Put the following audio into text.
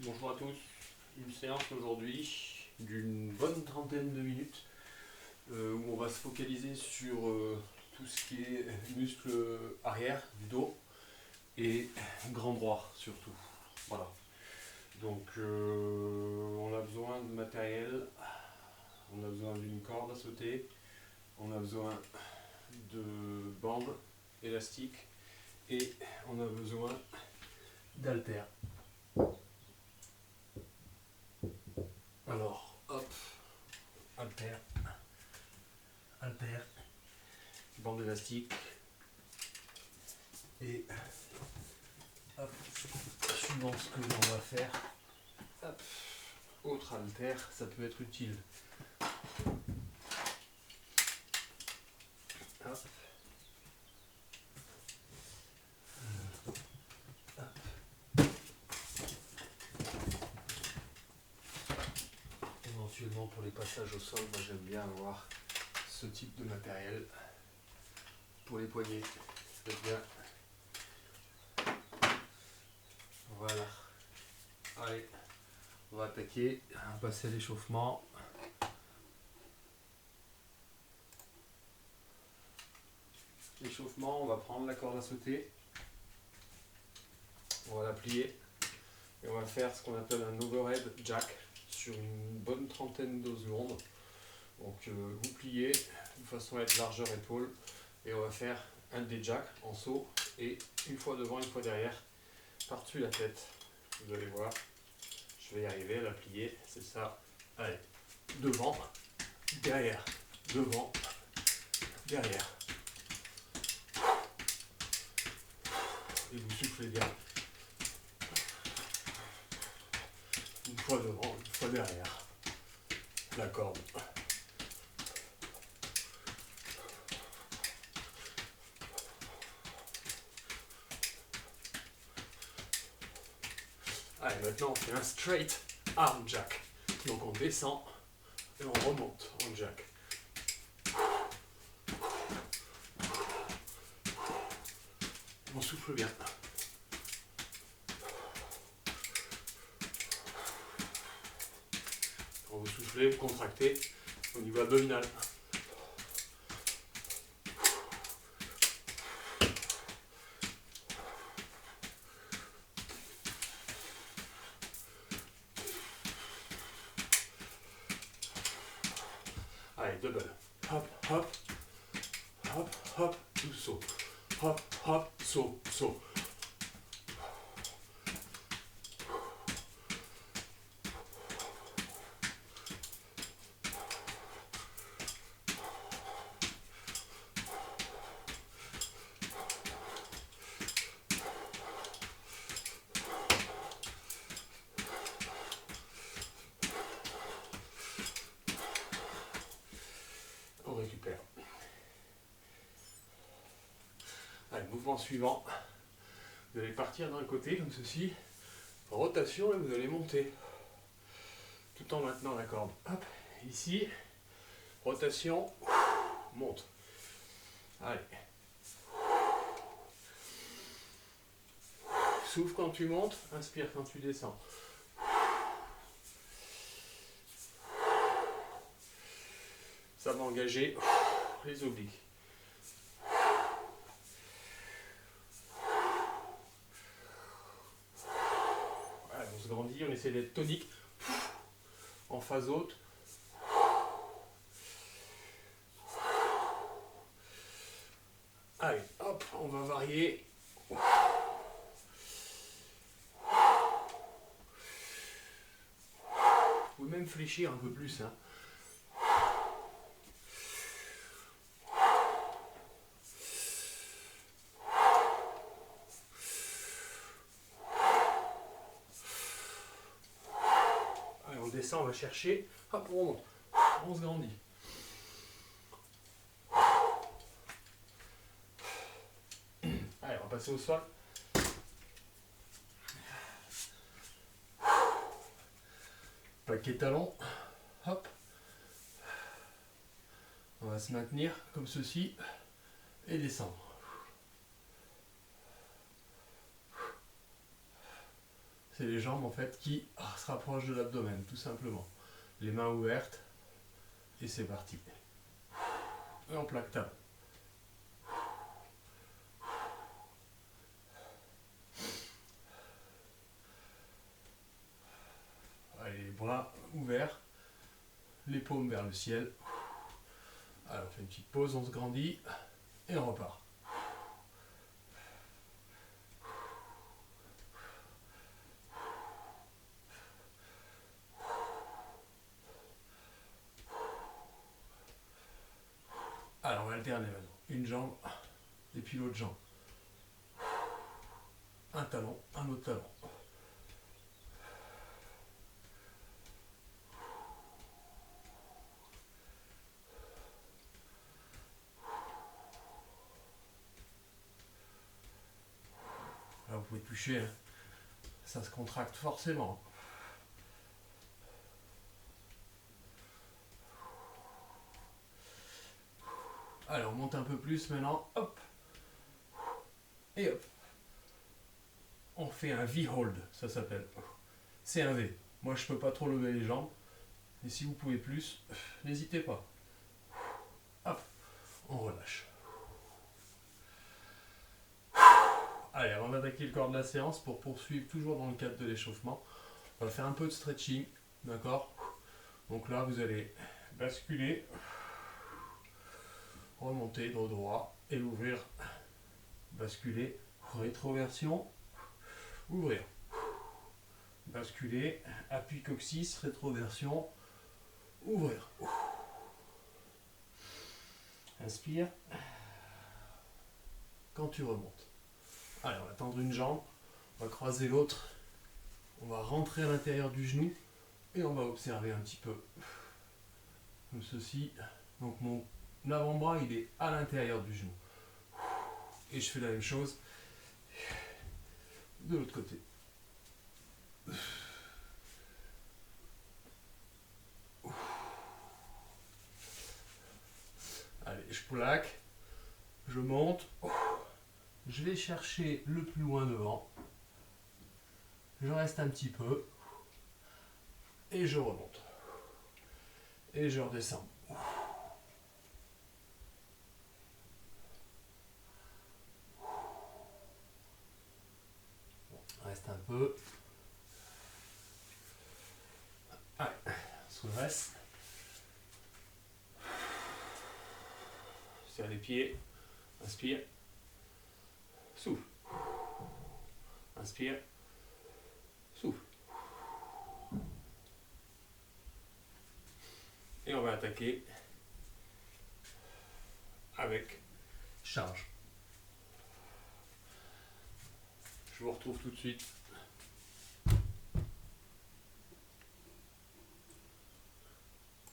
Bonjour à tous, une séance aujourd'hui d'une bonne trentaine de minutes où on va se focaliser sur tout ce qui est muscle arrière du dos et grand droit surtout. Voilà. Donc on a besoin de matériel, on a besoin d'une corde à sauter, on a besoin de bandes élastiques et on a besoin d'haltères. Alors, hop, haltères, bande élastique et hop, suivant ce que l'on va faire, hop, autre haltère, ça peut être utile. Hop. Éventuellement pour les passages au sol, moi j'aime bien avoir ce type de matériel. Pour les poignets, c'est bien. Voilà. Allez, on va attaquer, on va passer à l'échauffement. L'échauffement, on va prendre la corde à sauter, on va la plier et on va faire ce qu'on appelle un overhead jack sur une bonne trentaine de secondes. Donc vous pliez de façon à être largeur épaule et on va faire un des jacks en saut et une fois devant, une fois derrière, par-dessus la tête. Vous allez voir, je vais y arriver à la plier, c'est ça. Allez, devant, derrière, devant, derrière. Et vous soufflez bien. Une fois devant, une fois derrière. La corde. Allez, maintenant on fait un straight arm jack. Donc on descend et on remonte en jack. On souffle bien. Quand vous soufflez, vous contractez au niveau abdominal. Allez, double. Hop, hop, hop, hop, tout saut. Hop, hop, saut, saut. On récupère. Allez, mouvement suivant. Vous allez partir d'un côté comme ceci, rotation et vous allez monter. Tout en maintenant la corde. Hop, ici, rotation, monte. Allez. Souffle quand tu montes, inspire quand tu descends. Ça va engager les obliques. Allez, on se grandit, on essaie d'être tonique en phase haute. Allez, hop, on va varier. Vous pouvez même fléchir un peu plus. Hein. Allez, on descend, on va chercher. Hop, on remonte. On se grandit. Allez, on va passer au sol. Paquet talon. Hop. On va se maintenir comme ceci et descendre. C'est les jambes en fait qui se rapprochent de l'abdomen, tout simplement. Les mains ouvertes. Et c'est parti. Et on plaque talon. Allez, les bras ouverts. Les paumes vers le ciel. Alors on fait une petite pause, on se grandit. Et on repart. Alors on va alterner maintenant. Une jambe, et puis l'autre jambe. Un talon, un autre talon. Là vous pouvez toucher, hein. Ça se contracte forcément. Allez, on monte un peu plus maintenant. Hop. Et hop. On fait un V-hold, ça s'appelle. C'est un V. Moi, je peux pas trop lever les jambes. Et si vous pouvez plus, n'hésitez pas. Hop. On relâche. Allez, avant d'attaquer le corps de la séance, pour poursuivre toujours dans le cadre de l'échauffement, on va faire un peu de stretching. D'accord? Donc là, vous allez basculer, remonter dos droit et ouvrir. Basculer, rétroversion, ouvrir. Basculer, appui coccyx, rétroversion, ouvrir. Inspire. Quand tu remontes. Allez, on va tendre une jambe, on va croiser l'autre, on va rentrer à l'intérieur du genou et on va observer un petit peu. Comme ceci. Donc mon avant-bras, il est à l'intérieur du genou. Et je fais la même chose de l'autre côté. Allez, je plaque, je monte, je vais chercher le plus loin devant, je reste un petit peu, et je remonte. Et je redescends. Reste un peu. Allez, on se redresse. Serre les pieds. Inspire. Souffle. Inspire. Souffle. Et on va attaquer avec charge. Je vous retrouve tout de suite.